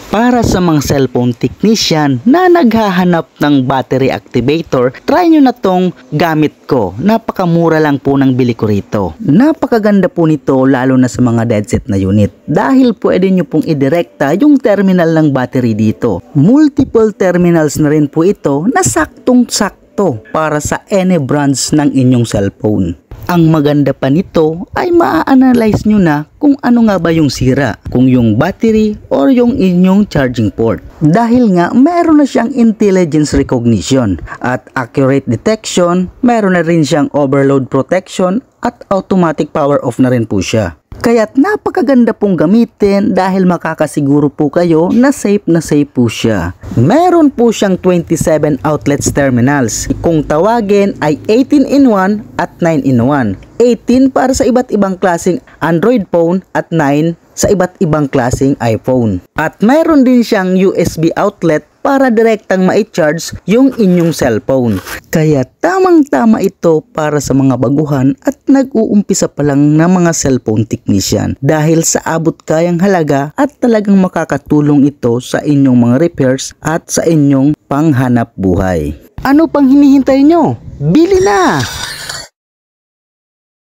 Para sa mga cellphone technician na naghahanap ng battery activator, try nyo na tong gamit ko. Napakamura lang po ng bili ko rito. Napakaganda po nito lalo na sa mga deadset na unit dahil pwede nyo pong idirekta yung terminal ng battery dito. Multiple terminals na rin po ito na saktong-sakto para sa any brands ng inyong cellphone. Ang maganda pa nito ay maa-analyze nyo na kung ano nga ba yung sira, kung yung battery or yung inyong charging port. Dahil nga meron na siyang intelligence recognition at accurate detection, meron na rin siyang overload protection at automatic power off na rin po siya. Kaya't napakaganda pong gamitin dahil makakasiguro po kayo na safe po siya. Meron po siyang 27 outlets terminals. Kung tawagin ay 18-in-1 at 9-in-1. 18 para sa iba't ibang klaseng Android phone at 9 sa iba't ibang klaseng iPhone. At mayroon din siyang USB outlet para direktang ma-charge yung inyong cellphone. Kaya tamang-tama ito para sa mga baguhan at nag-uumpisa pa lang ng mga cellphone technician dahil sa abot kayang halaga at talagang makakatulong ito sa inyong mga repairs at sa inyong panghanap buhay. Ano pang hinihintay nyo? Bili na!